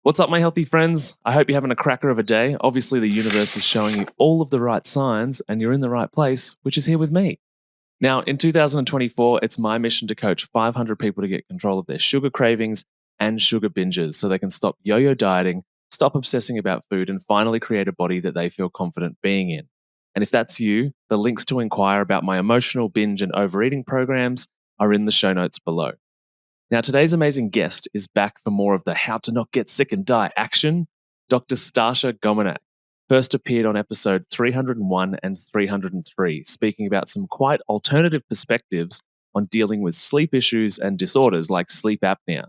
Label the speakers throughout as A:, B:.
A: What's up, my healthy friends? I hope you're having a cracker of a day. Obviously, the universe is showing you all of the right signs, and you're in the right place, which is here with me. Now, in 2024, it's my mission to coach 500 people to get control of their sugar cravings and sugar binges so they can stop yo yo dieting, stop obsessing about food, and finally create a body that they feel confident being in. And if that's you, the links to inquire about my emotional binge and overeating programs are in the show notes below. Now, today's amazing guest is back for more of the how to not get sick and die action. Dr. Stasha Gominak first appeared on episode 301 and 303, speaking about some quite alternative perspectives on dealing with sleep issues and disorders like sleep apnea.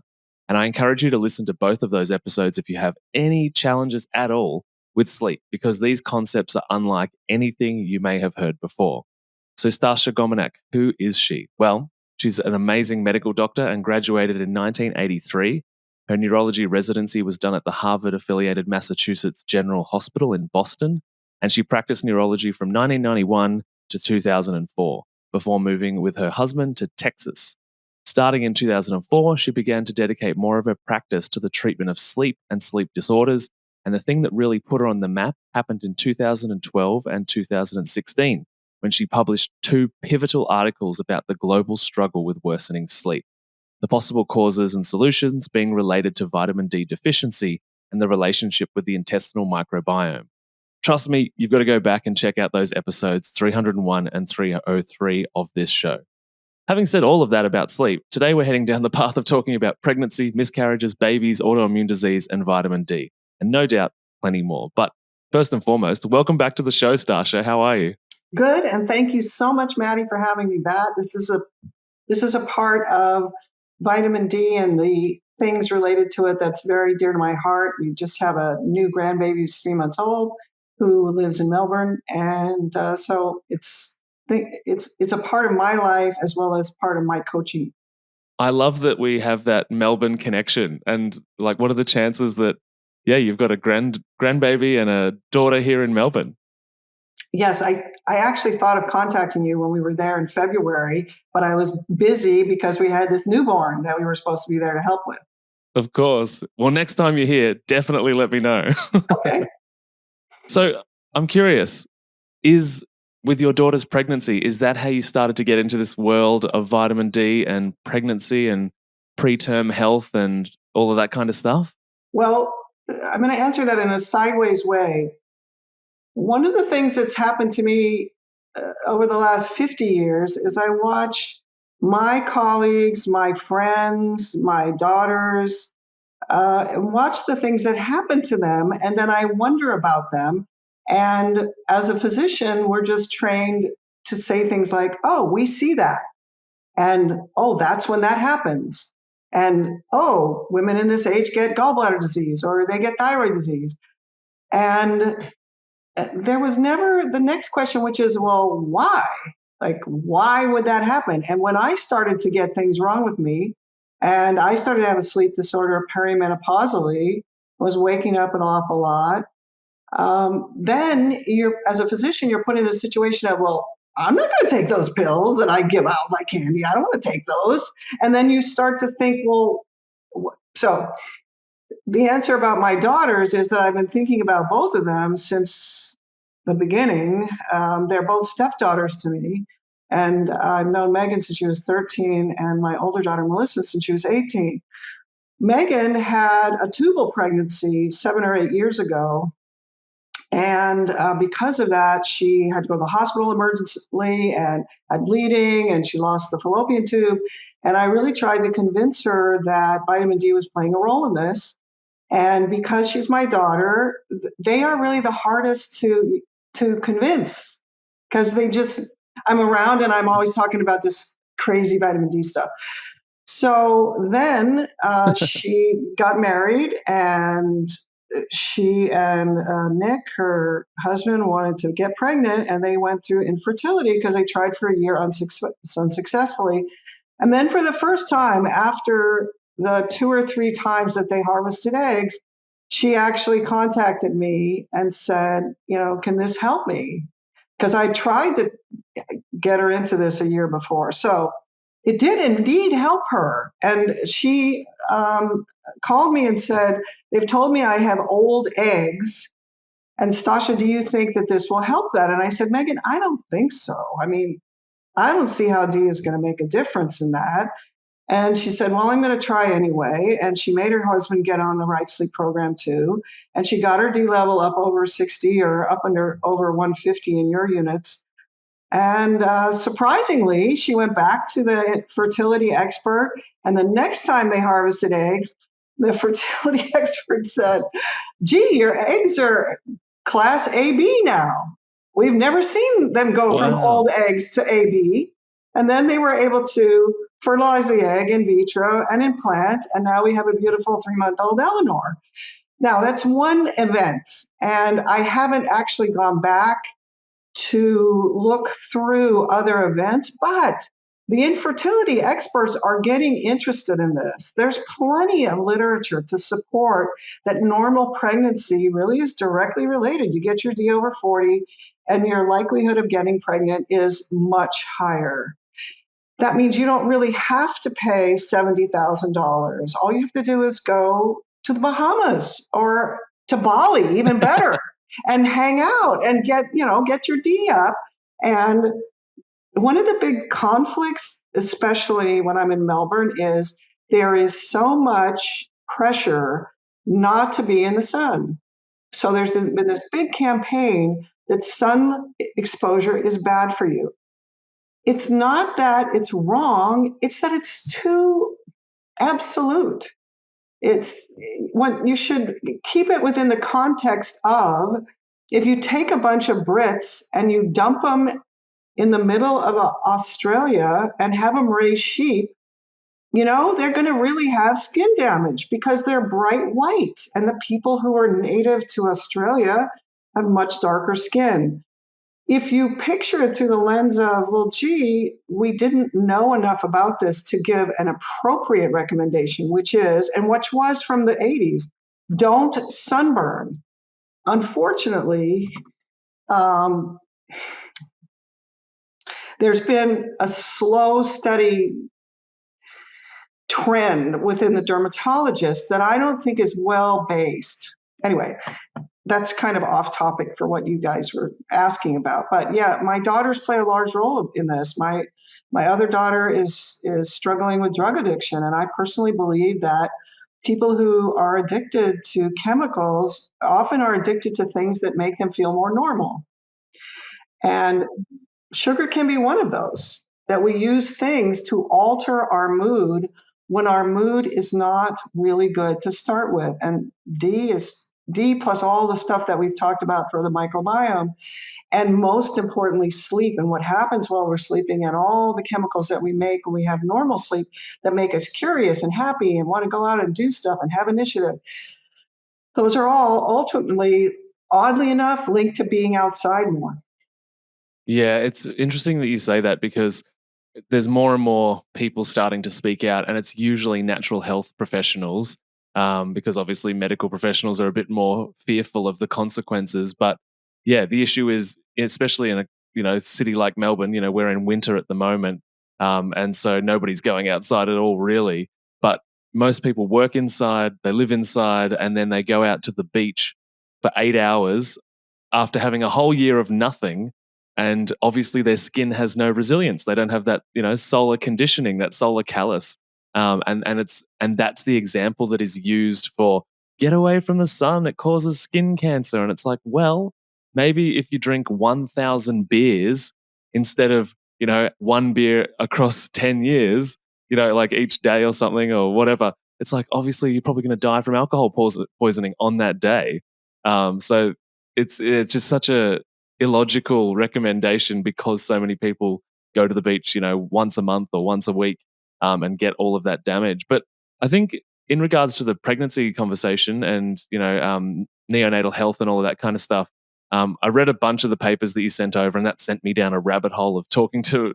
A: And I encourage you to listen to both of those episodes if you have any challenges at all with sleep, because these concepts are unlike anything you may have heard before. So, Stasha Gominak, who is she? Well, she's an amazing medical doctor and graduated in 1983. Her neurology residency was done at the Harvard-affiliated Massachusetts General Hospital in Boston, and she practiced neurology from 1991 to 2004 before moving with her husband to Texas. Starting in 2004, she began to dedicate more of her practice to the treatment of sleep and sleep disorders, and the thing that really put her on the map happened in 2012 and 2016, when she published two pivotal articles about the global struggle with worsening sleep, the possible causes and solutions being related to vitamin D deficiency and the relationship with the intestinal microbiome. Trust me, you've got to go back and check out those episodes 301 and 303 of this show. Having said all of that about sleep, today we're heading down the path of talking about pregnancy, miscarriages, babies, autoimmune disease, and vitamin D, and no doubt plenty more. But first and foremost, welcome back to the show, Stasha. How are you?
B: Good, and thank you so much, Matty, for having me back. This is a part of vitamin D and the things related to it that's very dear to my heart. We just have a new grandbaby who's 3 months old who lives in Melbourne, and so it's a part of my life as well as part of my coaching.
A: I love that we have that Melbourne connection, and like, what are the chances that, you've got a grandbaby and a daughter here in Melbourne?
B: Yes, I actually thought of contacting you when we were there in February, but I was busy because we had this newborn that we were supposed to be there to help with.
A: Of course. Well, next time you're here, definitely let me know.
B: Okay.
A: So I'm curious, with your daughter's pregnancy, is that how you started to get into this world of vitamin D and pregnancy and preterm health and all of that kind of stuff?
B: Well, I'm going to answer that in a sideways way. One of the things that's happened to me over the last 50 years is I watch my colleagues, my friends, my daughters, and watch the things that happen to them, and then I wonder about them. And as a physician, we're just trained to say things like, oh, we see that. And, oh, that's when that happens. And, oh, women in this age get gallbladder disease or they get thyroid disease. And there was never the next question, which is, well, why? Like, why would that happen? And when I started to get things wrong with me, and I started to have a sleep disorder perimenopausally, was waking up an awful lot, then as a physician, you're put in a situation of, well, I'm not going to take those pills that I give out like candy. I don't want to take those. And then you start to think, well, so the answer about my daughters is that I've been thinking about both of them since the beginning. They're both stepdaughters to me. And I've known Megan since she was 13 and my older daughter, Melissa, since she was 18. Megan had a tubal pregnancy 7 or 8 years ago. And because of that, she had to go to the hospital emergently and had bleeding, and she lost the fallopian tube. And I really tried to convince her that vitamin D was playing a role in this. And because she's my daughter, they are really the hardest to convince, because I'm around and I'm always talking about this crazy vitamin D stuff. So then she got married, and she and Nick, her husband, wanted to get pregnant, and they went through infertility because they tried for a year unsuccessfully. And then for the first time, after the 2 or 3 times that they harvested eggs, she actually contacted me and said, can this help me? Because I tried to get her into this a year before. So it did indeed help her. And she called me and said, they've told me I have old eggs. And Stasha, do you think that this will help that? And I said, Megan, I don't think so. I mean, I don't see how D is going to make a difference in that. And she said, well, I'm going to try anyway. And she made her husband get on the right sleep program too. And she got her D level up over 60 or up under over 150 in your units. And surprisingly, she went back to the fertility expert. And the next time they harvested eggs, the fertility expert said, gee, your eggs are class AB now. We've never seen them go from
A: Wow.
B: old eggs to AB. And then they were able to fertilize the egg in vitro and implant. And now we have a beautiful 3-month-old Eleanor. Now, that's one event. And I haven't actually gone back to look through other events, but the infertility experts are getting interested in this. There's plenty of literature to support that normal pregnancy really is directly related. You get your D over 40, and your likelihood of getting pregnant is much higher. That means you don't really have to pay $70,000. All you have to do is go to the Bahamas or to Bali, even better, and hang out and get your D up. And one of the big conflicts, especially when I'm in Melbourne, is there is so much pressure not to be in the sun. So there's been this big campaign that sun exposure is bad for you. It's not that it's wrong, it's that it's too absolute. It's what you should keep it within the context of, if you take a bunch of Brits and you dump them in the middle of Australia and have them raise sheep, they're going to really have skin damage because they're bright white. And the people who are native to Australia have much darker skin. If you picture it through the lens of, well, gee, we didn't know enough about this to give an appropriate recommendation, which was from the 80s, don't sunburn. Unfortunately, there's been a slow, steady trend within the dermatologists that I don't think is well based. Anyway, that's kind of off topic for what you guys were asking about. But yeah, my daughters play a large role in this. My other daughter is struggling with drug addiction, and I personally believe that people who are addicted to chemicals often are addicted to things that make them feel more normal. And sugar can be one of those, that we use things to alter our mood when our mood is not really good to start with. And D plus all the stuff that we've talked about for the microbiome, and most importantly, sleep and what happens while we're sleeping, and all the chemicals that we make when we have normal sleep that make us curious and happy and want to go out and do stuff and have initiative. Those are all ultimately, oddly enough, linked to being outside more.
A: Yeah, it's interesting that you say that because there's more and more people starting to speak out, and it's usually natural health professionals, because obviously medical professionals are a bit more fearful of the consequences. But yeah, the issue is, especially in a city like Melbourne, we're in winter at the moment, and so nobody's going outside at all, really. But most people work inside, they live inside, and then they go out to the beach for 8 hours after having a whole year of nothing. And obviously their skin has no resilience. They don't have that, solar conditioning, that solar callus. And that's the example that is used for get away from the sun, it causes skin cancer. And it's like, well, maybe if you drink 1,000 beers instead of, one beer across 10 years, like each day or something or whatever, it's like, obviously you're probably going to die from alcohol poisoning on that day. So it's just such a illogical recommendation because so many people go to the beach, once a month or once a week, and get all of that damage. But I think in regards to the pregnancy conversation and neonatal health and all of that kind of stuff, I read a bunch of the papers that you sent over, and that sent me down a rabbit hole of talking to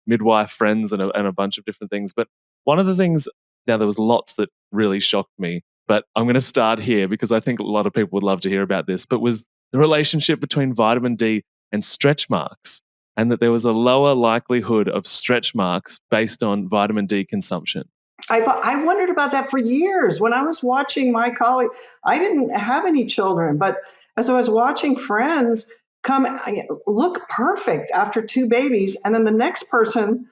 A: midwife friends and a bunch of different things. But one of the things, now there was lots that really shocked me, but I'm going to start here because I think a lot of people would love to hear about this. But was the relationship between vitamin D and stretch marks. and that there was a lower likelihood of stretch marks based on vitamin D consumption.
B: I wondered about that for years. When I was watching my colleague, I didn't have any children, but as I was watching friends look perfect after two babies, and then the next person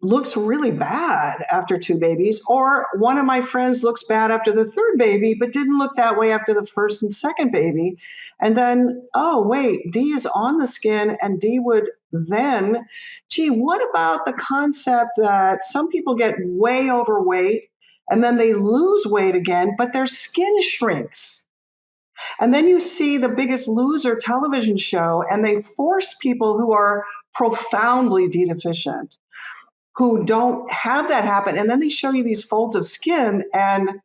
B: looks really bad after two babies, or one of my friends looks bad after the third baby, but didn't look that way after the first and second baby. And then, oh, wait, D is on the skin, and D would then, gee, what about the concept that some people get way overweight and then they lose weight again, but their skin shrinks? And then you see The Biggest Loser television show, and they force people who are profoundly D deficient, who don't have that happen. And then they show you these folds of skin. And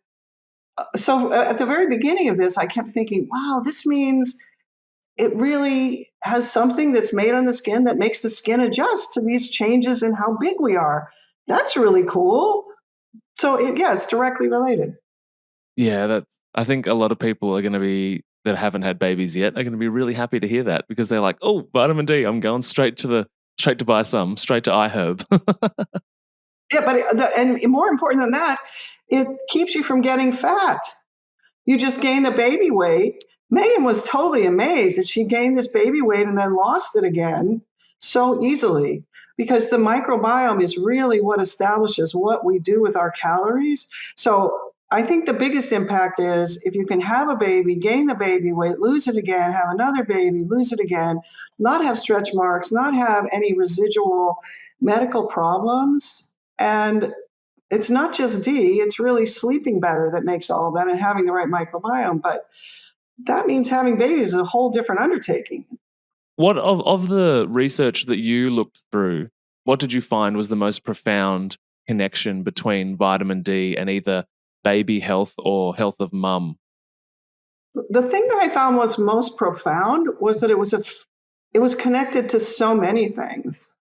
B: so at the very beginning of this, I kept thinking, wow, this means it really has something that's made on the skin that makes the skin adjust to these changes in how big we are. That's really cool. So it's directly related.
A: Yeah, I think a lot of people are going to be that haven't had babies yet are going to be really happy to hear that, because they're like, oh, vitamin D, I'm going straight to buy some, straight to iHerb.
B: Yeah, but and more important than that, it keeps you from getting fat. You just gain the baby weight. Megan was totally amazed that she gained this baby weight and then lost it again so easily, because the microbiome is really what establishes what we do with our calories. So I think the biggest impact is if you can have a baby, gain the baby weight, lose it again, have another baby, lose it again, not have stretch marks, not have any residual medical problems. And it's not just D, it's really sleeping better that makes all of that, and having the right microbiome. But that means having babies is a whole different undertaking.
A: What of the research that you looked through, what did you find was the most profound connection between vitamin D and either baby health or health of mum?
B: The thing that I found was most profound was that it was connected to so many things.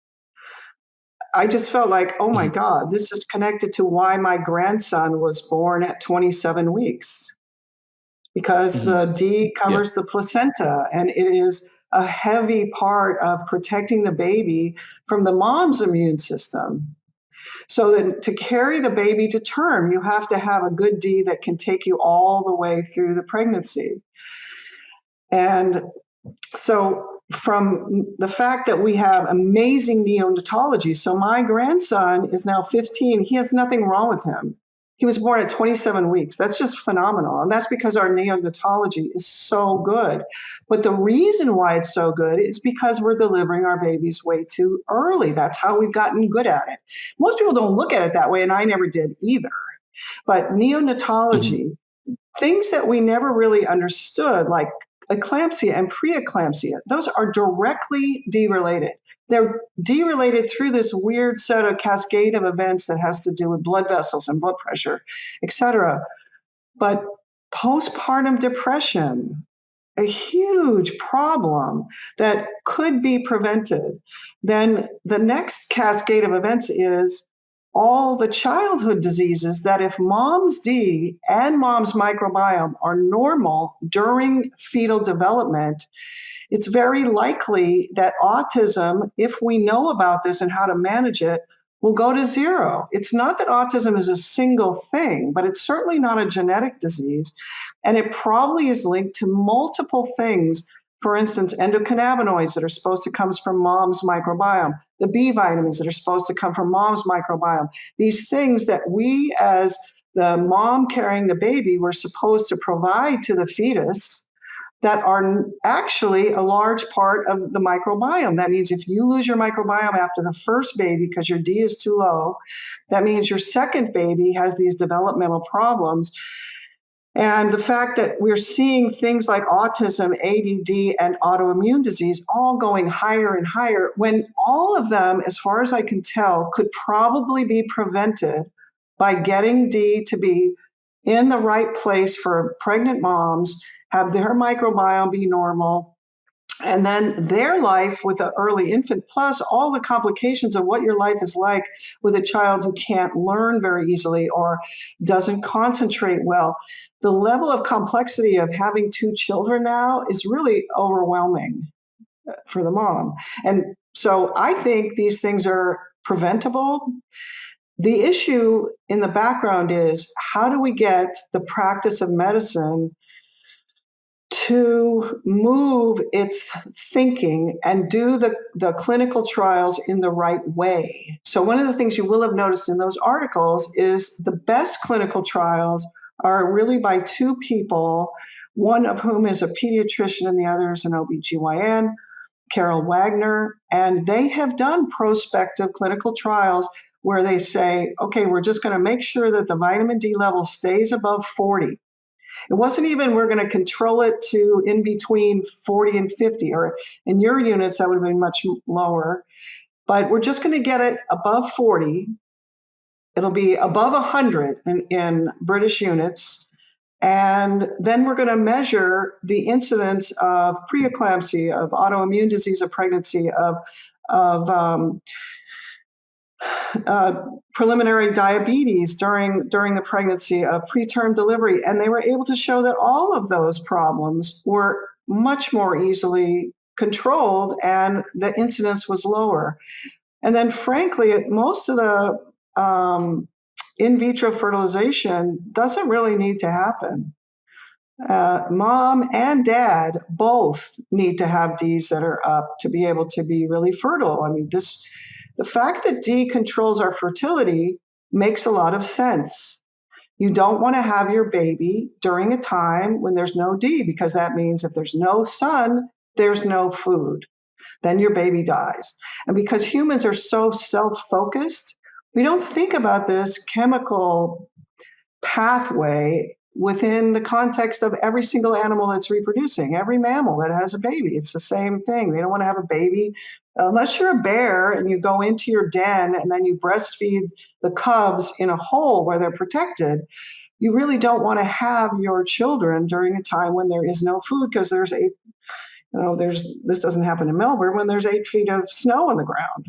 B: I just felt like, oh my
A: Mhm,
B: God, this is connected to why my grandson was born at 27 weeks, because
A: mhm.
B: the D
A: Yeah.
B: covers the placenta, and it is a heavy part of protecting the baby from the mom's immune system. So then to carry the baby to term, you have to have a good D that can take you all the way through the pregnancy. And so from the fact that we have amazing neonatology, so my grandson is now 15, he has nothing wrong with him. He was born at 27 weeks. That's just phenomenal. And that's because our neonatology is so good. But the reason why it's so good is because we're delivering our babies way too early. That's how we've gotten good at it. Most people don't look at it that way, and I never did either. But
A: Mhm.
B: neonatology, things that we never really understood, like eclampsia and preeclampsia, those are directly D-related. They're D-related through this weird set of cascade of events that has to do with blood vessels and blood pressure, et cetera. But postpartum depression, a huge problem that could be prevented. Then the next cascade of events is all the childhood diseases that if mom's D and mom's microbiome are normal during fetal development, it's very likely that autism, if we know about this and how to manage it, will go to zero. It's not that autism is a single thing, but it's certainly not a genetic disease. And it probably is linked to multiple things. For instance, endocannabinoids that are supposed to come from mom's microbiome, the B vitamins that are supposed to come from mom's microbiome, these things that we, as the mom carrying the baby, were supposed to provide to the fetus, that are actually a large part of the microbiome. That means if you lose your microbiome after the first baby because your D is too low, that means your second baby has these developmental problems. And the fact that we're seeing things like autism, ADD, and autoimmune disease all going higher and higher, when all of them, as far as I can tell, could probably be prevented by getting D to be in the right place for pregnant moms, have their microbiome be normal, and then their life with the early infant, plus all the complications of what your life is like with a child who can't learn very easily or doesn't concentrate well. The level of complexity of having two children now is really overwhelming for the mom. And So I think these things are preventable. The issue in the background is, how do we get the practice of medicine to move its thinking and do the clinical trials in the right way? So one of the things you will have noticed in those articles is the best clinical trials are really by two people, one of whom is a pediatrician and the other is an OBGYN, Carol Wagner, and they have done prospective clinical trials where they say, okay, we're just going to make sure that the vitamin D level stays above 40. It wasn't even we're going to control it to in between 40 and 50, or in your units, that would have been much lower. But we're just going to get it above 40. It'll be above 100 in British units. And then we're going to measure the incidence of preeclampsia, of autoimmune disease of pregnancy, of preliminary diabetes during the pregnancy, of preterm delivery. And they were able to show that all of those problems were much more easily controlled and the incidence was lower. And then frankly, most of the in vitro fertilization doesn't really need to happen. Mom and dad both need to have Ds that are up to be able to be really fertile. I mean, the fact that D controls our fertility makes a lot of sense. You don't want to have your baby during a time when there's no D, because that means if there's no sun, there's no food. Then your baby dies. And because humans are so self-focused, we don't think about this chemical pathway within the context of every single animal that's reproducing, every mammal that has a baby. It's the same thing. They don't want to have a baby unless you're a bear and you go into your den and then you breastfeed the cubs in a hole where they're protected. You really don't want to have your children during a time when there is no food, because this doesn't happen in Melbourne when there's 8 feet of snow on the ground.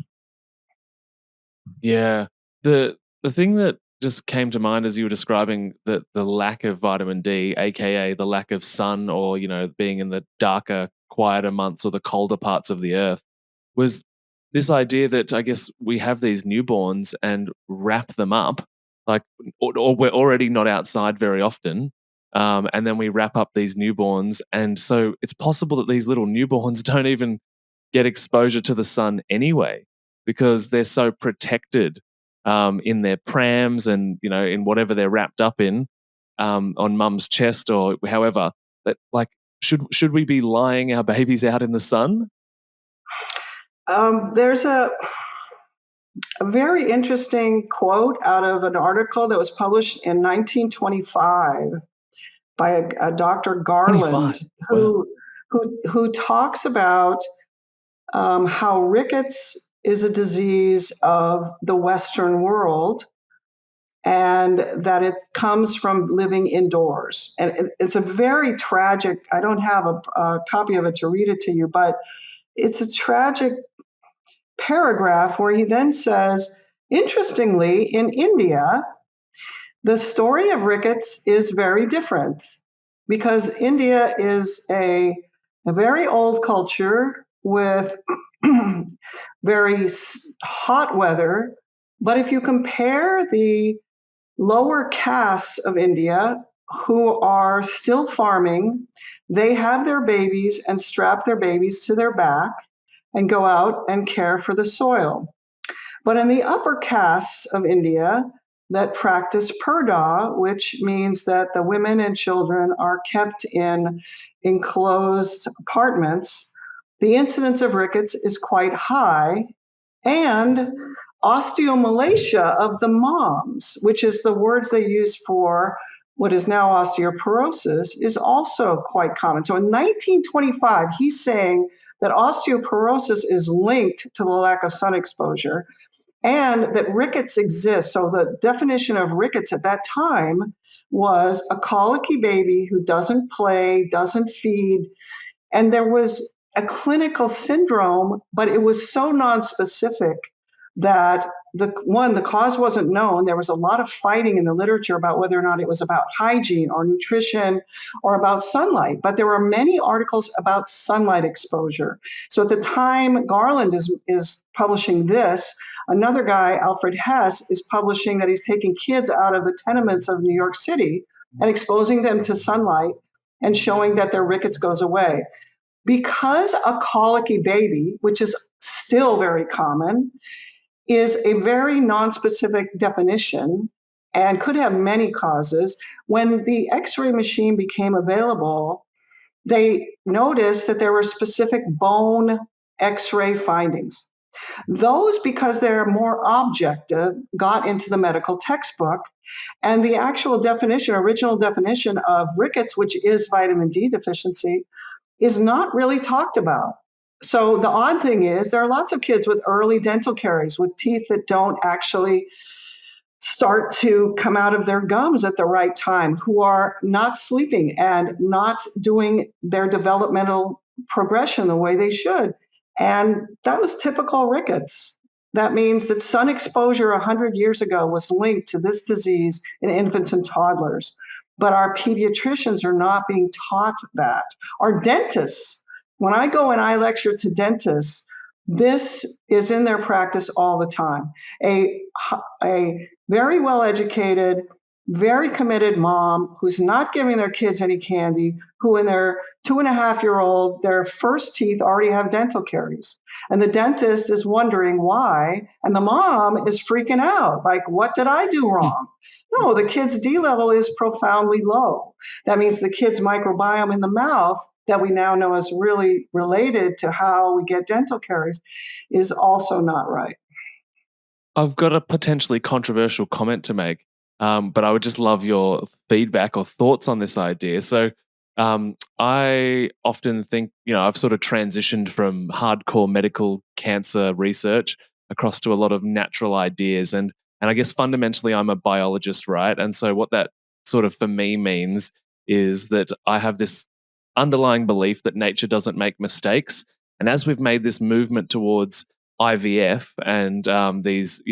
A: Yeah. The thing that just came to mind as you were describing the lack of vitamin D, aka the lack of sun, or being in the darker, quieter months or the colder parts of the earth, was this idea that I guess we have these newborns and wrap them up, like, or we're already not outside very often, and then we wrap up these newborns, and so it's possible that these little newborns don't even get exposure to the sun anyway, because they're so protected in their prams and in whatever they're wrapped up in, on mum's chest or however. That, like, should we be lying our babies out in the sun?
B: There's a very interesting quote out of an article that was published in 1925 by a Dr. Garland,
A: 25. Wow.
B: who talks about how rickets is a disease of the Western world, and that it comes from living indoors. And it's a very tragic, I don't have a copy of it to read it to you, but it's a tragic paragraph where he then says, interestingly, in India, the story of rickets is very different, because India is a very old culture with very hot weather. But if you compare the lower castes of India who are still farming, they have their babies and strap their babies to their back and go out and care for the soil. But in the upper castes of India that practice purdah, which means that the women and children are kept in enclosed apartments, the incidence of rickets is quite high, and osteomalacia of the moms, which is the words they use for what is now osteoporosis, is also quite common. So in 1925, he's saying that osteoporosis is linked to the lack of sun exposure and that rickets exist. So the definition of rickets at that time was a colicky baby who doesn't play, doesn't feed, and there was a clinical syndrome, but it was so nonspecific that the cause wasn't known. There was a lot of fighting in the literature about whether or not it was about hygiene or nutrition or about sunlight, but there were many articles about sunlight exposure. So at the time Garland is publishing this, another guy, Alfred Hess, is publishing that he's taking kids out of the tenements of New York City and exposing them to sunlight and showing that their rickets goes away. Because a colicky baby, which is still very common, is a very nonspecific definition and could have many causes. When the X-ray machine became available, they noticed that there were specific bone X-ray findings. Those, because they're more objective, got into the medical textbook, and the actual definition, original definition of rickets, which is vitamin D deficiency, is not really talked about. So the odd thing is there are lots of kids with early dental caries, with teeth that don't actually start to come out of their gums at the right time, who are not sleeping and not doing their developmental progression the way they should. And that was typical rickets. That means that sun exposure 100 years ago was linked to this disease in infants and toddlers. But our pediatricians are not being taught that. Our dentists, when I go and I lecture to dentists, this is in their practice all the time. A very well-educated, very committed mom who's not giving their kids any candy, who in their 2.5-year-old, their first teeth already have dental caries. And the dentist is wondering why, and the mom is freaking out, like, what did I do wrong? No, the kid's D level is profoundly low. That means the kid's microbiome in the mouth, that we now know is really related to how we get dental caries, is also not right.
A: I've got a potentially controversial comment to make, but I would just love your feedback or thoughts on this idea. So I often think, I've sort of transitioned from hardcore medical cancer research across to a lot of natural ideas. And I guess fundamentally I'm a biologist, right? And so what that sort of for me means is that I have this underlying belief that nature doesn't make mistakes. And as we've made this movement towards IVF and these,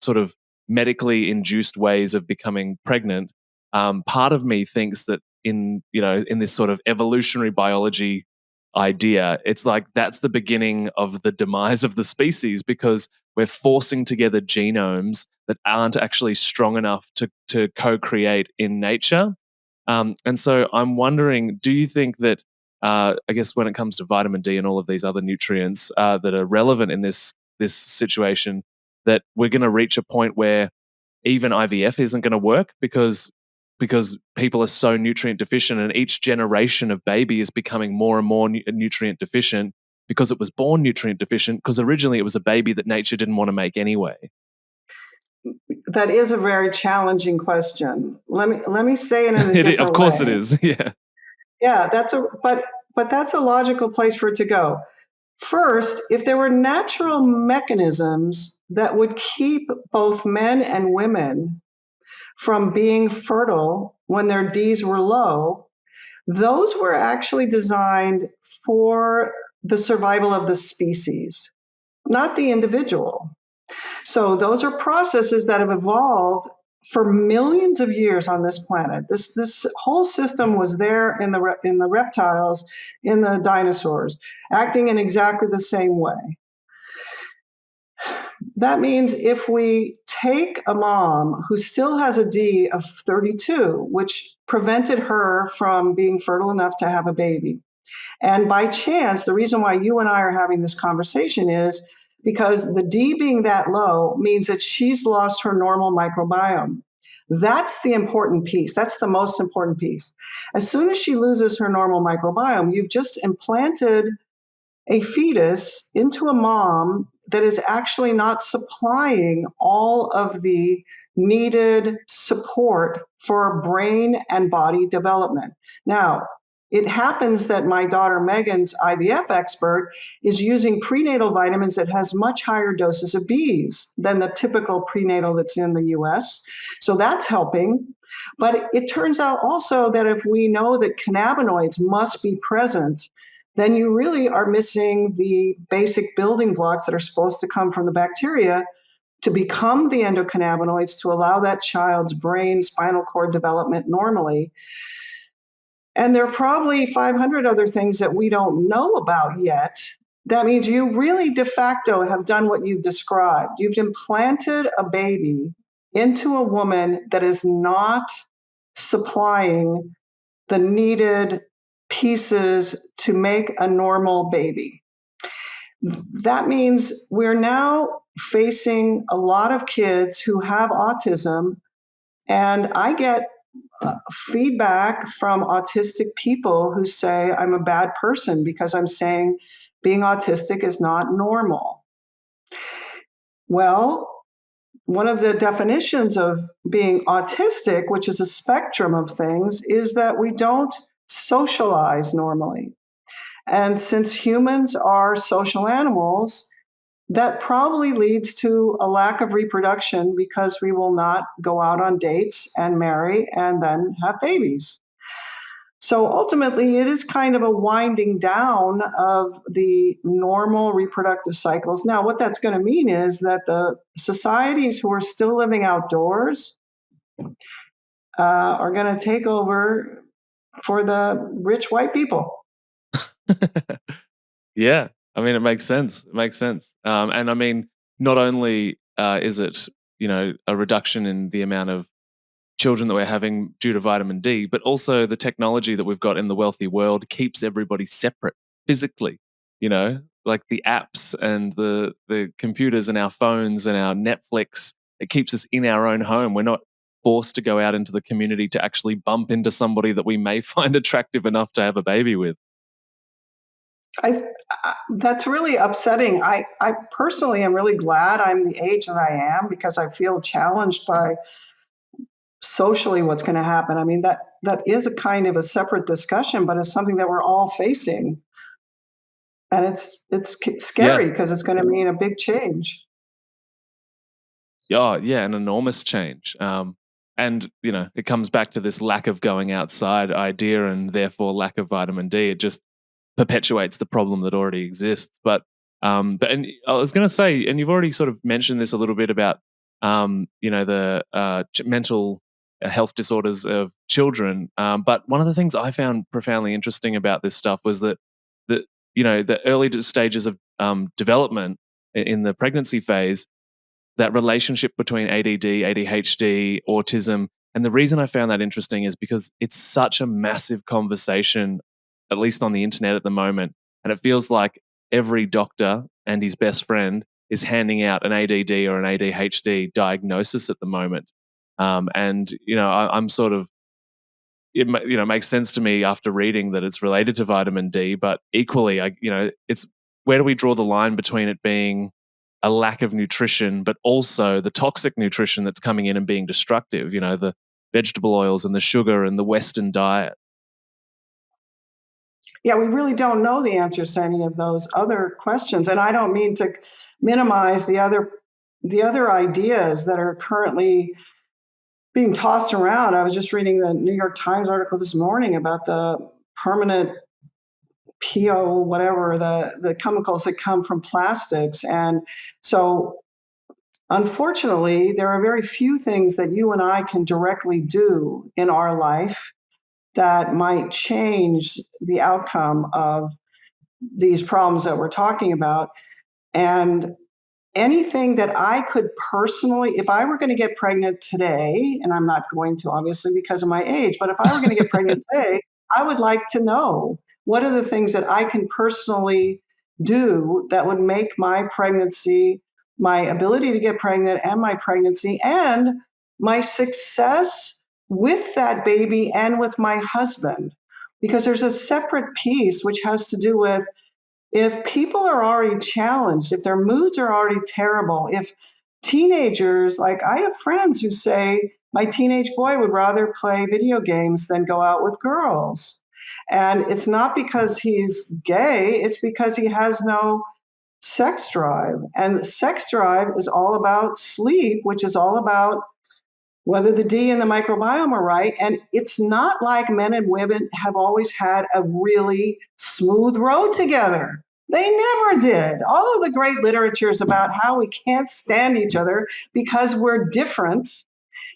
A: sort of medically induced ways of becoming pregnant, part of me thinks that in this sort of evolutionary biology idea, it's like that's the beginning of the demise of the species, because we're forcing together genomes that aren't actually strong enough to co-create in nature. And so I'm wondering, do you think that, I guess when it comes to vitamin D and all of these other nutrients that are relevant in this situation, that we're going to reach a point where even IVF isn't going to work because people are so nutrient deficient, and each generation of baby is becoming more and more nutrient deficient because it was born nutrient deficient, because originally it was a baby that nature didn't want to make anyway?
B: That is a very challenging question. Let me say it in a different way.
A: Of course it is. Yeah.
B: Yeah, but that's a logical place for it to go. First, if there were natural mechanisms that would keep both men and women from being fertile when their Ds were low, those were actually designed for the survival of the species, not the individual. So those are processes that have evolved for millions of years on this planet. This whole system was there in the reptiles, in the dinosaurs, acting in exactly the same way. That means if we take a mom who still has a D of 32, which prevented her from being fertile enough to have a baby, and by chance, the reason why you and I are having this conversation is because the D being that low means that she's lost her normal microbiome. That's the important piece. That's the most important piece. As soon as she loses her normal microbiome, you've just implanted a fetus into a mom that is actually not supplying all of the needed support for brain and body development. Now, it happens that my daughter Megan's IVF expert is using prenatal vitamins that has much higher doses of Bs than the typical prenatal that's in the US. So that's helping. But it turns out also that if we know that cannabinoids must be present, then you really are missing the basic building blocks that are supposed to come from the bacteria to become the endocannabinoids to allow that child's brain, spinal cord development normally. And there are probably 500 other things that we don't know about yet. That means you really de facto have done what you've described. You've implanted a baby into a woman that is not supplying the needed pieces to make a normal baby. That means we're now facing a lot of kids who have autism, and I get feedback from autistic people who say I'm a bad person because I'm saying being autistic is not normal. Well, one of the definitions of being autistic, which is a spectrum of things, is that we don't socialize normally. And since humans are social animals, that probably leads to a lack of reproduction because we will not go out on dates and marry and then have babies. So ultimately, it is kind of a winding down of the normal reproductive cycles. Now, what that's going to mean is that the societies who are still living outdoors are going to take over for the rich white people.
A: Yeah, I mean, it makes sense. It makes sense. And I mean, not only is it, a reduction in the amount of children that we're having due to vitamin D, but also the technology that we've got in the wealthy world keeps everybody separate physically, like the apps and the computers and our phones and our Netflix. It keeps us in our own home. We're not forced to go out into the community to actually bump into somebody that we may find attractive enough to have a baby with.
B: That's really upsetting. I personally am really glad I'm the age that I am because I feel challenged by socially what's going to happen. I mean, that is a kind of a separate discussion, but it's something that we're all facing. And it's scary because it's going to mean a big change.
A: Oh, yeah, an enormous change. And, it comes back to this lack of going outside idea and therefore lack of vitamin D. It just perpetuates the problem that already exists. But and I was going to say, and you've already sort of mentioned this a little bit about, the mental health disorders of children. But one of the things I found profoundly interesting about this stuff was that the early stages of development in the pregnancy phase, that relationship between ADD, ADHD, autism. And the reason I found that interesting is because it's such a massive conversation, at least on the internet at the moment. And it feels like every doctor and his best friend is handing out an ADD or an ADHD diagnosis at the moment. I'm sort of, it makes sense to me after reading that it's related to vitamin D, but equally, it's where do we draw the line between it being a lack of nutrition, but also the toxic nutrition that's coming in and being destructive, the vegetable oils and the sugar and the Western diet.
B: Yeah, we really don't know the answers to any of those other questions. And I don't mean to minimize the other ideas that are currently being tossed around. I was just reading the New York Times article this morning about the permanent PO, whatever, the chemicals that come from plastics. And so unfortunately, there are very few things that you and I can directly do in our life that might change the outcome of these problems that we're talking about. And anything that I could personally, if I were going to get pregnant today, and I'm not going to obviously because of my age, but if I were going to get pregnant today, I would like to know what are the things that I can personally do that would make my pregnancy, my ability to get pregnant and my pregnancy and my success with that baby and with my husband. Because there's a separate piece which has to do with if people are already challenged, if their moods are already terrible, if teenagers, like I have friends who say, my teenage boy would rather play video games than go out with girls. And it's not because he's gay, it's because he has no sex drive. And sex drive is all about sleep, which is all about whether the D and the microbiome are right. And it's not like men and women have always had a really smooth road together. They never did. All of the great literature is about how we can't stand each other because we're different,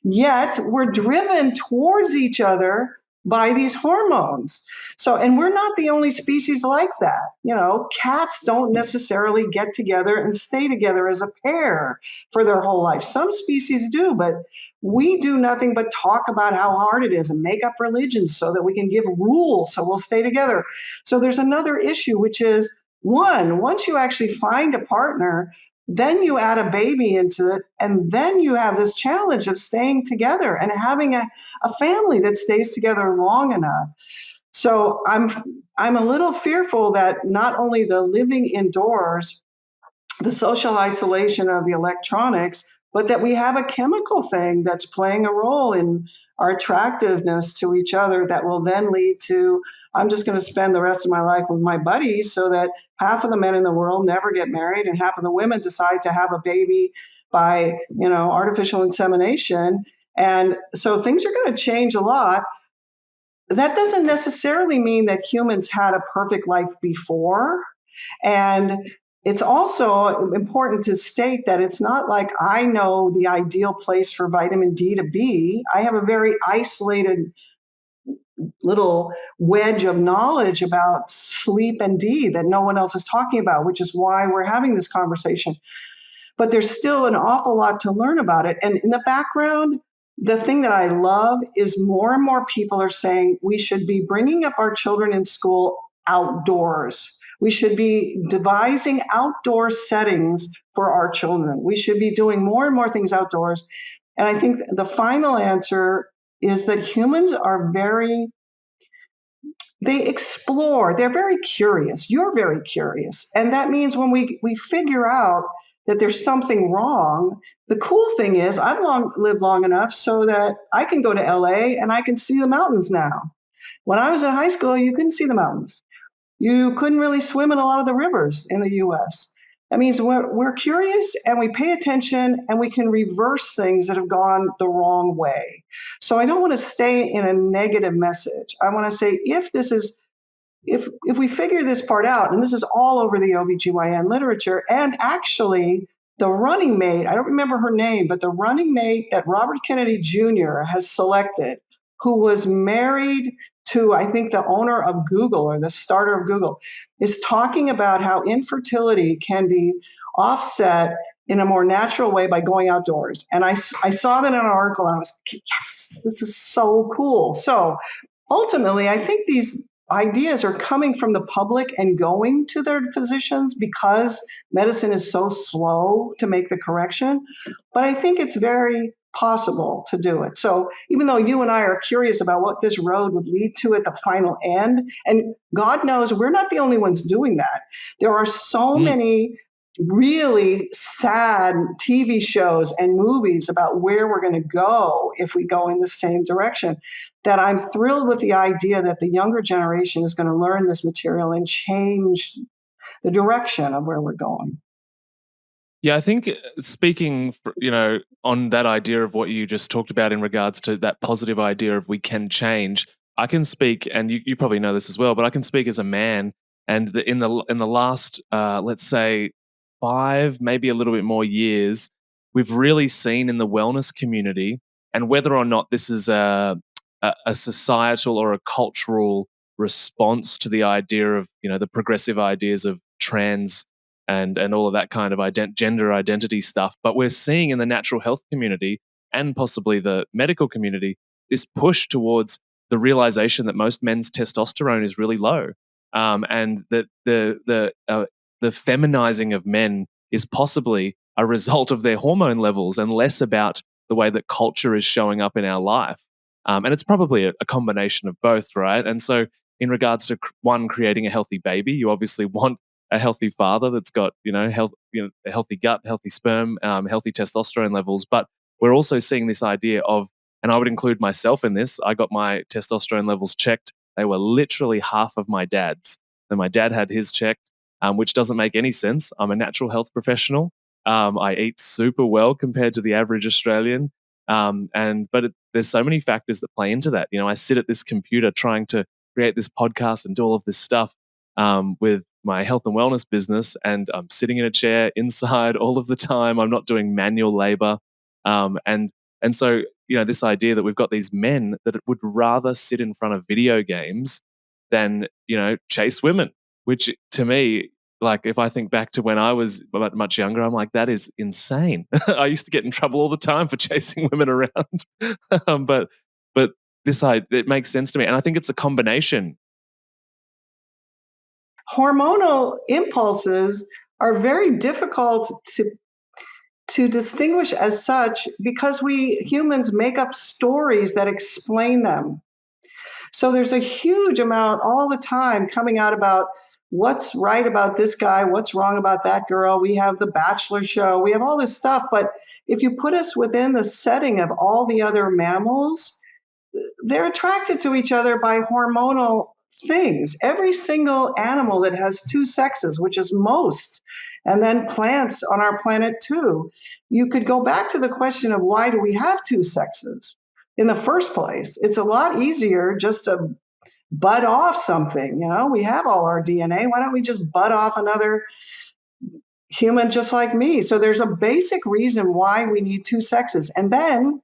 B: yet we're driven towards each other by these hormones. So, and we're not the only species like that. You know, cats don't necessarily get together and stay together as a pair for their whole life. Some species do, but we do nothing but talk about how hard it is and make up religions so that we can give rules so we'll stay together. So there's another issue, which is once you actually find a partner, then you add a baby into it, and then you have this challenge of staying together and having a family that stays together long enough. So I'm a little fearful that not only the living indoors, the social isolation of the electronics, but that we have a chemical thing that's playing a role in our attractiveness to each other that will then lead to, I'm just going to spend the rest of my life with my buddies, so that half of the men in the world never get married and half of the women decide to have a baby by, artificial insemination. And so things are going to change a lot. That doesn't necessarily mean that humans had a perfect life before. And it's also important to state that it's not like I know the ideal place for vitamin D to be. I have a very isolated little wedge of knowledge about sleep and D that no one else is talking about, which is why we're having this conversation. But there's still an awful lot to learn about it. And in the background, the thing that I love is more and more people are saying we should be bringing up our children in school outdoors. We should be devising outdoor settings for our children. We should be doing more and more things outdoors. And I think the final answer is that humans are they explore, they're very curious. You're very curious. And that means when we figure out that there's something wrong, the cool thing is I've lived long enough so that I can go to LA and I can see the mountains now. When I was in high school, you couldn't see the mountains. You couldn't really swim in a lot of the rivers in the US. That means we're curious and we pay attention and we can reverse things that have gone the wrong way. So I don't want to stay in a negative message. I want to say if we figure this part out, and this is all over the OBGYN literature, and actually the running mate, I don't remember her name, but the running mate that Robert Kennedy Jr. has selected, who was married to, I think, the owner of Google or the starter of Google, is talking about how infertility can be offset in a more natural way by going outdoors. And I saw that in an article and I was, yes, this is so cool. So ultimately, I think these ideas are coming from the public and going to their physicians because medicine is so slow to make the correction. But I think it's very possible to do it. So even though you and I are curious about what this road would lead to at the final end, and God knows we're not the only ones doing that. There are so many really sad TV shows and movies about where we're going to go if we go in the same direction, that I'm thrilled with the idea that the younger generation is going to learn this material and change the direction of where we're going.
A: Yeah, I think speaking, on that idea of what you just talked about in regards to that positive idea of we can change, I can speak, and you probably know this as well, but I can speak as a man, and in the last, let's say, 5, maybe a little bit more years, we've really seen in the wellness community, and whether or not this is a societal or a cultural response to the idea of the progressive ideas of trans and all of that kind of gender identity stuff. But we're seeing in the natural health community and possibly the medical community this push towards the realization that most men's testosterone is really low, and that the feminizing of men is possibly a result of their hormone levels and less about the way that culture is showing up in our life. And it's probably a combination of both, right? And so, in regards to creating a healthy baby, you obviously want a healthy father that's got a healthy gut, healthy sperm, healthy testosterone levels. But we're also seeing this idea of, and I would include myself in this, I got my testosterone levels checked. They were literally half of my dad's. So my dad had his checked, which doesn't make any sense. I'm a natural health professional. I eat super well compared to the average Australian. There's so many factors that play into that. I sit at this computer trying to create this podcast and do all of this stuff. with my health and wellness business, and I'm sitting in a chair inside all of the time. I'm not doing manual labor, and so this idea that we've got these men that would rather sit in front of video games than chase women, which to me, like, if I think back to when I was much younger, I'm like, that is insane. I used to get in trouble all the time for chasing women around. But it makes sense to me. And I think it's a combination.
B: Hormonal impulses are very difficult to distinguish as such because we humans make up stories that explain them. So there's a huge amount all the time coming out about what's right about this guy, what's wrong about that girl. We have the Bachelor show, we have all this stuff. But if you put us within the setting of all the other mammals, they're attracted to each other by hormonal things. Every single animal that has two sexes, which is most, and then plants on our planet too, you could go back to the question of why do we have two sexes in the first place? It's a lot easier just to bud off something. We have all our DNA. Why don't we just bud off another human just like me? So there's a basic reason why we need two sexes. And then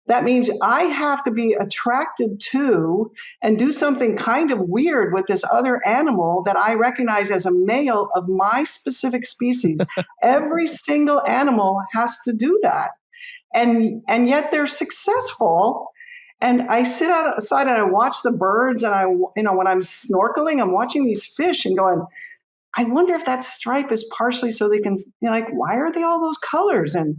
B: that means I have to be attracted to and do something kind of weird with this other animal that I recognize as a male of my specific species. Every single animal has to do that. And yet they're successful. And I sit outside and I watch the birds, and when I'm snorkeling, I'm watching these fish and going, I wonder if that stripe is partially so they can, why are they all those colors? And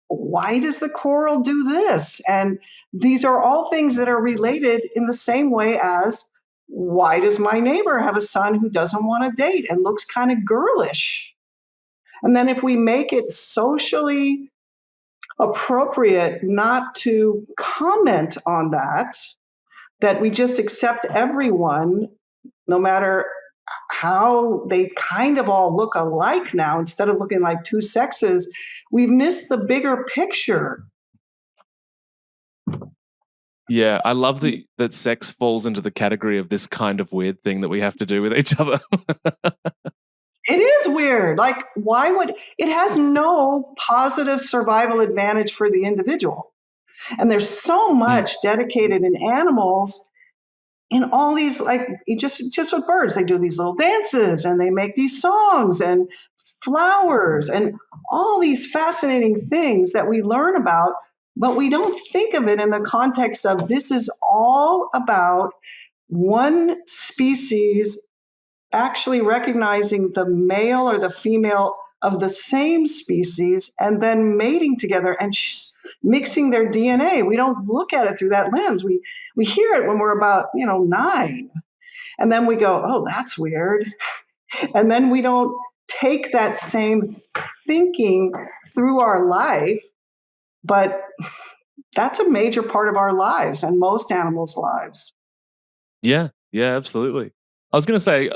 B: why does the coral do this? And these are all things that are related in the same way as, why does my neighbor have a son who doesn't want to date and looks kind of girlish? And then if we make it socially appropriate not to comment on that we just accept everyone, no matter how they kind of all look alike now, instead of looking like two sexes, we've missed the bigger picture.
A: Yeah, I love that sex falls into the category of this kind of weird thing that we have to do with each other.
B: It is weird. Like, why would it has no positive survival advantage for the individual? And there's so much dedicated in animals in all these, like, just with birds, they do these little dances and they make these songs and flowers and all these fascinating things that we learn about, but we don't think of it in the context of this is all about one species actually recognizing the male or the female of the same species and then mating together and mixing their DNA. We don't look at it through that lens. We hear it when we're about 9, and then we go, oh, that's weird, and then we don't take that same thinking through our life. But that's a major part of our lives and most animals' lives.
A: Yeah, absolutely. I was going to say,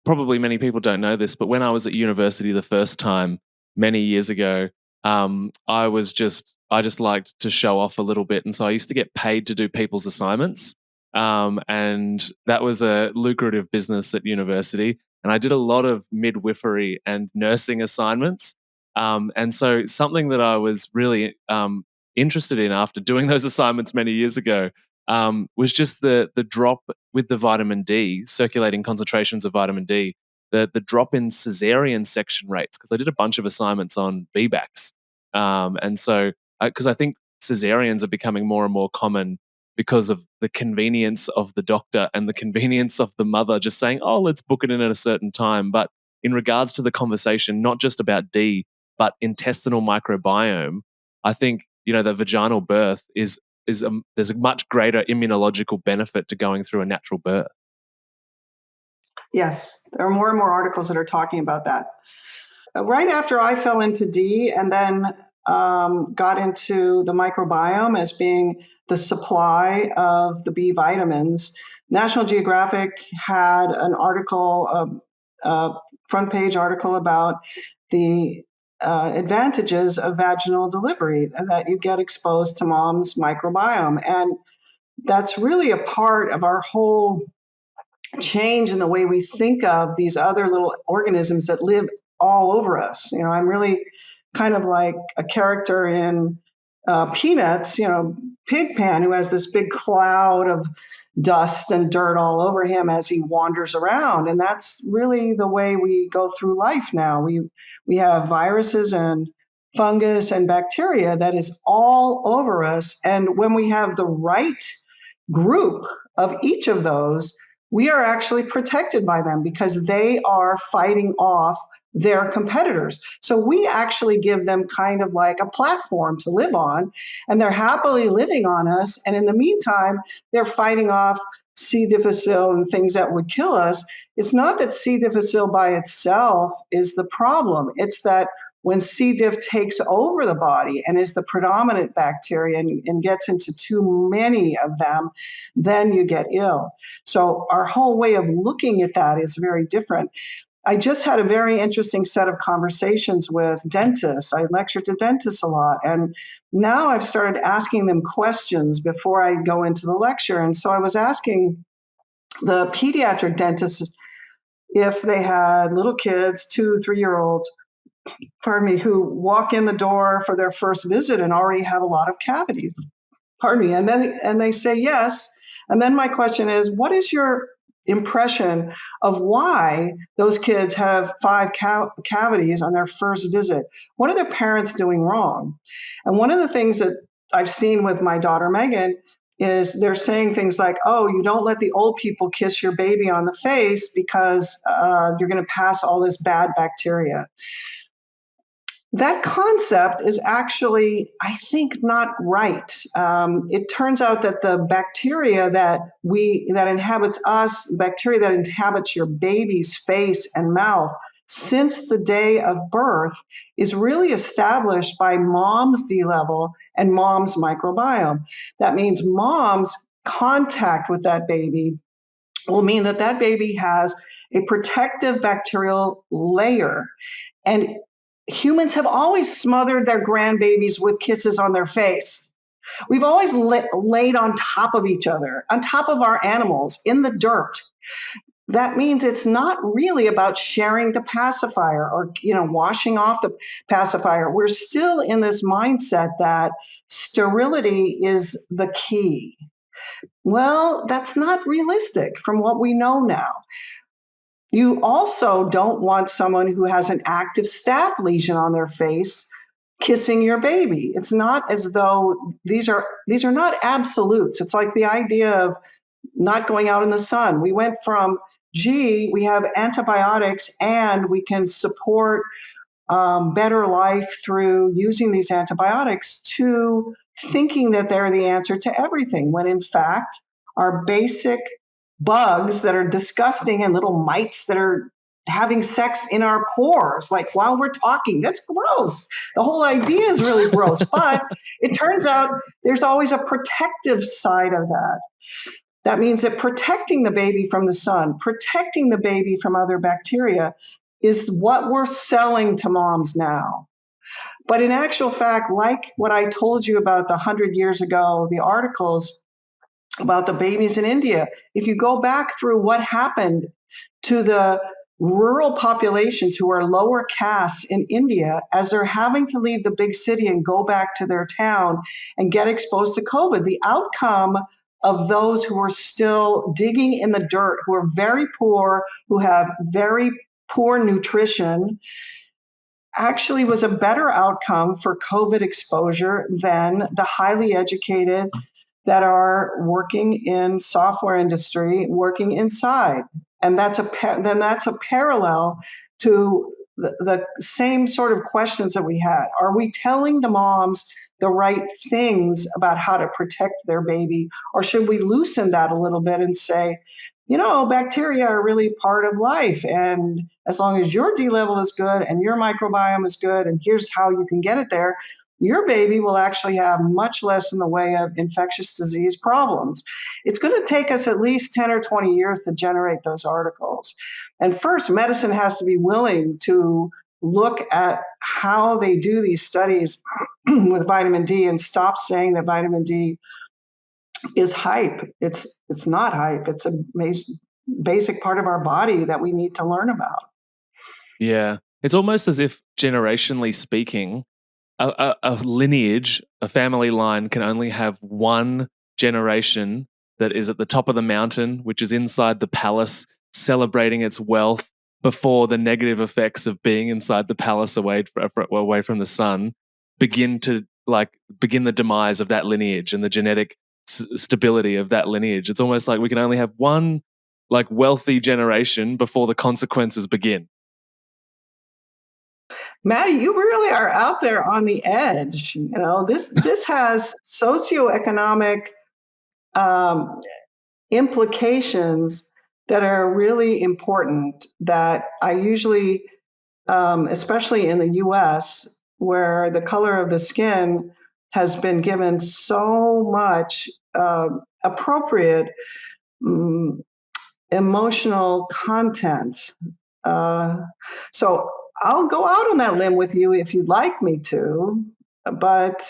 A: probably many people don't know this, but when I was at university the first time many years ago, I just liked to show off a little bit, and so I used to get paid to do people's assignments, and that was a lucrative business at university. And I did a lot of midwifery and nursing assignments, and so something that I was really interested in after doing those assignments many years ago was just the drop with the vitamin D, circulating concentrations of vitamin D, the drop in cesarean section rates, because I did a bunch of assignments on VBACs. And so, because I think cesareans are becoming more and more common because of the convenience of the doctor and the convenience of the mother just saying, oh, let's book it in at a certain time. But in regards to the conversation, not just about D, but intestinal microbiome, I think, the vaginal birth there's a much greater immunological benefit to going through a natural birth.
B: Yes, there are more and more articles that are talking about that. Right after I fell into D and then got into the microbiome as being the supply of the B vitamins, National Geographic had an article, a front page article about the advantages of vaginal delivery, and that you get exposed to mom's microbiome. And that's really a part of our whole change in the way we think of these other little organisms that live all over us. I'm really kind of like a character in Peanuts, Pigpen, who has this big cloud of dust and dirt all over him as he wanders around. And that's really the way we go through life now. We have viruses and fungus and bacteria that is all over us. And when we have the right group of each of those, we are actually protected by them because they are fighting off their competitors. So we actually give them kind of like a platform to live on, and they're happily living on us. And in the meantime, they're fighting off C. difficile and things that would kill us. It's not that C. difficile by itself is the problem. It's that when C. diff takes over the body and is the predominant bacteria and gets into too many of them, then you get ill. So our whole way of looking at that is very different. I just had a very interesting set of conversations with dentists. I lecture to dentists a lot, and now I've started asking them questions before I go into the lecture. And so I was asking the pediatric dentists if they had little kids, 2-3-year-olds, who walk in the door for their first visit and already have a lot of cavities. And they say yes. And then my question is, what is your impression of why those kids have 5 cavities on their first visit? What are their parents doing wrong? And one of the things that I've seen with my daughter Megan is they're saying things like, oh, you don't let the old people kiss your baby on the face because you're going to pass all this bad bacteria. That concept is actually, I think, not right. It turns out that the bacteria that inhabits us, the bacteria that inhabits your baby's face and mouth since the day of birth is really established by mom's D level and mom's microbiome. That means mom's contact with that baby will mean that that baby has a protective bacterial layer. And humans have always smothered their grandbabies with kisses on their face. We've always laid on top of each other, on top of our animals, in the dirt. That means it's not really about sharing the pacifier or, washing off the pacifier. We're still in this mindset that sterility is the key. Well, that's not realistic from what we know now. You also don't want someone who has an active staph lesion on their face kissing your baby. It's not as though these are not absolutes. It's like the idea of not going out in the sun. We went from, we have antibiotics and we can support better life through using these antibiotics, to thinking that they're the answer to everything, when in fact our basic bugs that are disgusting and little mites that are having sex in our pores, like while we're talking. That's gross. The whole idea is really gross. But it turns out there's always a protective side of that. That means that protecting the baby from the sun, protecting the baby from other bacteria is what we're selling to moms now. But in actual fact, like what I told you about the 100 years ago, the articles about the babies in India, if you go back through what happened to the rural populations who are lower castes in India as they're having to leave the big city and go back to their town and get exposed to COVID, the outcome of those who are still digging in the dirt, who are very poor, who have very poor nutrition, actually was a better outcome for COVID exposure than the highly educated that are working in software industry, working inside. And that's a parallel to the same sort of questions that we had. Are we telling the moms the right things about how to protect their baby? Or should we loosen that a little bit and say, bacteria are really part of life. And as long as your D level is good and your microbiome is good, and here's how you can get it there, your baby will actually have much less in the way of infectious disease problems. It's going to take us at least 10 or 20 years to generate those articles. And first, medicine has to be willing to look at how they do these studies with vitamin D and stop saying that vitamin D is hype. It's not hype. It's amazing. basic part of our body that we need to learn about.
A: Yeah. It's almost as if, generationally speaking, a lineage, a family line can only have one generation that is at the top of the mountain, which is inside the palace, celebrating its wealth before the negative effects of being inside the palace away from the sun begin the demise of that lineage and the genetic stability of that lineage. It's almost like we can only have one wealthy generation before the consequences begin.
B: Matty, you really are out there on the edge. This has socioeconomic implications that are really important that I usually, especially in the US, where the color of the skin has been given so much appropriate emotional content. So I'll go out on that limb with you if you'd like me to. But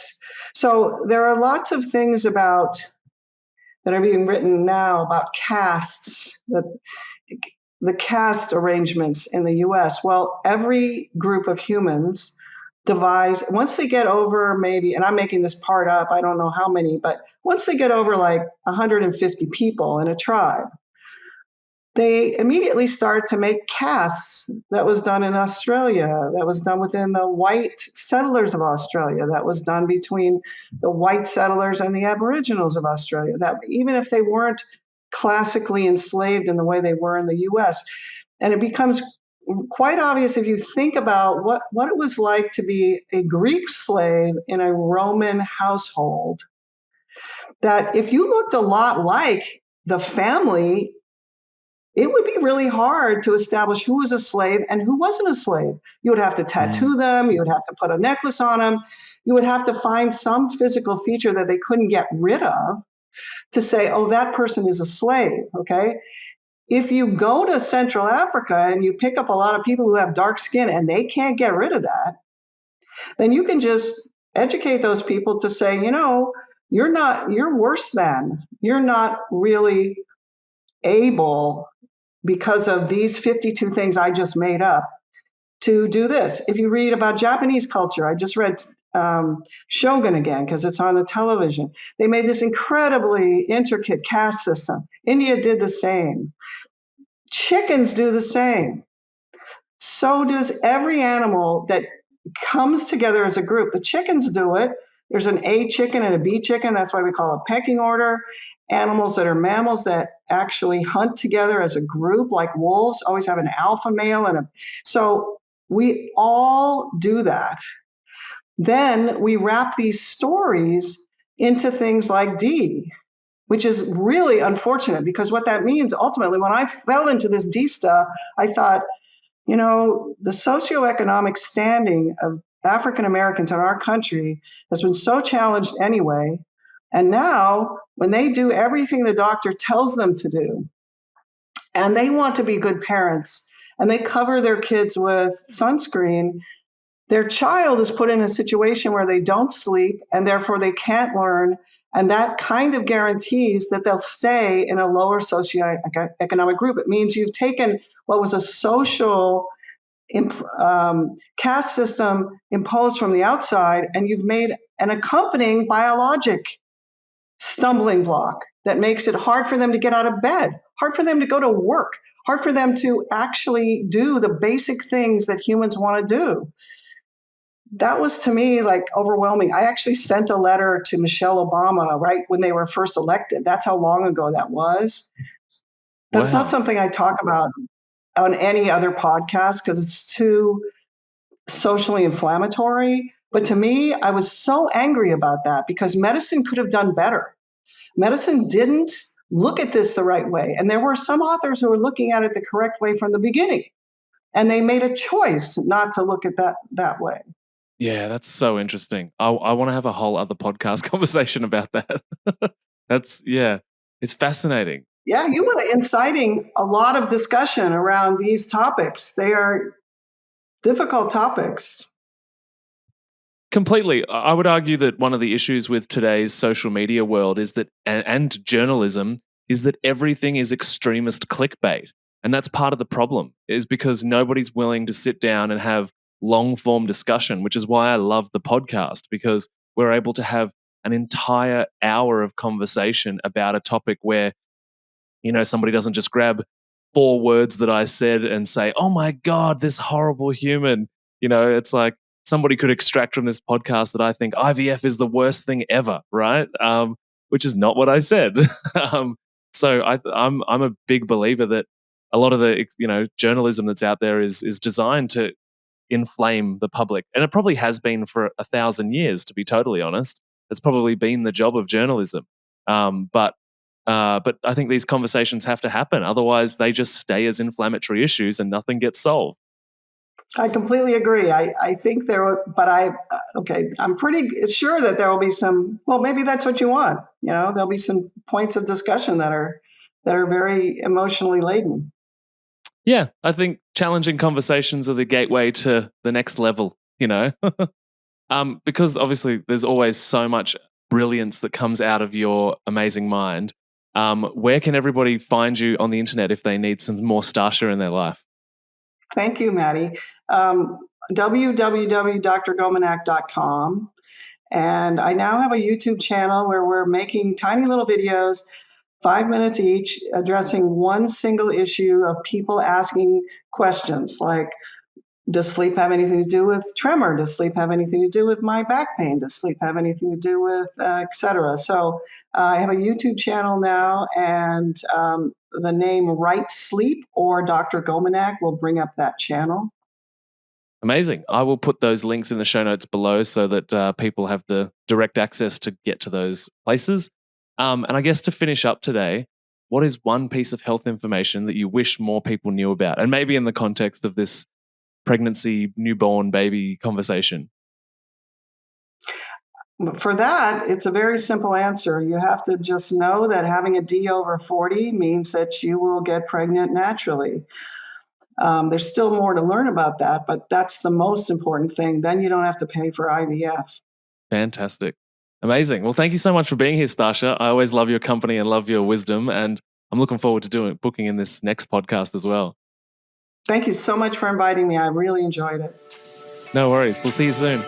B: so there are lots of things that are being written now about castes, the caste arrangements in the US. Well, every group of humans devise, once they get over maybe, and I'm making this part up, I don't know how many, but once they get over like 150 people in a tribe, they immediately start to make castes. That was done in Australia. That was done within the white settlers of Australia. That was done between the white settlers and the Aboriginals of Australia. That even if they weren't classically enslaved in the way they were in the US. And it becomes quite obvious if you think about what it was like to be a Greek slave in a Roman household, that if you looked a lot like the family, it would be really hard to establish who was a slave and who wasn't a slave. You would have to tattoo them. You would have to put a necklace on them. You would have to find some physical feature that they couldn't get rid of to say, oh, that person is a slave, okay? If you go to Central Africa and you pick up a lot of people who have dark skin and they can't get rid of that, then you can just educate those people to say, you're worse than. You're not really able, because of these 52 things I just made up, to do this. If you read about Japanese culture, I just read Shogun again because it's on the television. They made this incredibly intricate caste system. India did the same. Chickens do the same. So does every animal that comes together as a group. The chickens do it. There's an A chicken and a B chicken. That's why we call it pecking order. Animals that are mammals that actually hunt together as a group, like wolves, always have an alpha male so we all do that. Then we wrap these stories into things like D, which is really unfortunate, because what that means ultimately, when I fell into this D stuff, I thought, the socioeconomic standing of African Americans in our country has been so challenged anyway. And now, when they do everything the doctor tells them to do, and they want to be good parents, and they cover their kids with sunscreen, their child is put in a situation where they don't sleep, and therefore they can't learn. And that kind of guarantees that they'll stay in a lower socioeconomic group. It means you've taken what was a social caste system imposed from the outside, and you've made an accompanying biologic stumbling block that makes it hard for them to get out of bed, hard for them to go to work, hard for them to actually do the basic things that humans want to do. That was, to me, like overwhelming. I actually sent a letter to Michelle Obama right when they were first elected. That's how long ago that was. That's not something I talk about on any other podcast because it's too socially inflammatory. But to me, I was so angry about that because medicine could have done better. Medicine didn't look at this the right way. And there were some authors who were looking at it the correct way from the beginning. And they made a choice not to look at that way.
A: Yeah, that's so interesting. I want to have a whole other podcast conversation about that. It's fascinating.
B: Yeah, you were inciting a lot of discussion around these topics. They are difficult topics.
A: Completely. I would argue that one of the issues with today's social media world is that, and journalism, is that everything is extremist clickbait. And that's part of the problem, is because nobody's willing to sit down and have long form discussion, which is why I love the podcast, because we're able to have an entire hour of conversation about a topic where, somebody doesn't just grab 4 words that I said and say, oh my God, this horrible human. It's like somebody could extract from this podcast that I think IVF is the worst thing ever, right? Which is not what I said. So I'm a big believer that a lot of the journalism that's out there is designed to inflame the public, and it probably has been for 1,000 years. To be totally honest, it's probably been the job of journalism. But I think these conversations have to happen. Otherwise, they just stay as inflammatory issues and nothing gets solved.
B: I completely agree. I think there will, but I'm pretty sure that there will be some, well, maybe that's what you want. There'll be some points of discussion that are very emotionally laden.
A: Yeah, I think challenging conversations are the gateway to the next level, because obviously there's always so much brilliance that comes out of your amazing mind. Where can everybody find you on the internet if they need some more Stasha in their life?
B: Thank you, Matty. www.drgominak.com. And I now have a YouTube channel where we're making tiny little videos, 5 minutes each, addressing one single issue of people asking questions like, does sleep have anything to do with tremor? Does sleep have anything to do with my back pain? Does sleep have anything to do with et cetera? So I have a YouTube channel now, and the name Right Sleep or Dr. Gominak will bring up that channel.
A: Amazing. I will put those links in the show notes below so that people have the direct access to get to those places. And I guess to finish up today, what is one piece of health information that you wish more people knew about? And maybe in the context of this pregnancy, newborn baby conversation.
B: For that, it's a very simple answer. You have to just know that having a D over 40 means that you will get pregnant naturally. There's still more to learn about that, but that's the most important thing. Then you don't have to pay for IVF.
A: Fantastic. Amazing. Well, thank you so much for being here, Stasha. I always love your company and love your wisdom, and I'm looking forward to booking in this next podcast as well.
B: Thank you so much for inviting me. I really enjoyed it.
A: No worries. We'll see you soon.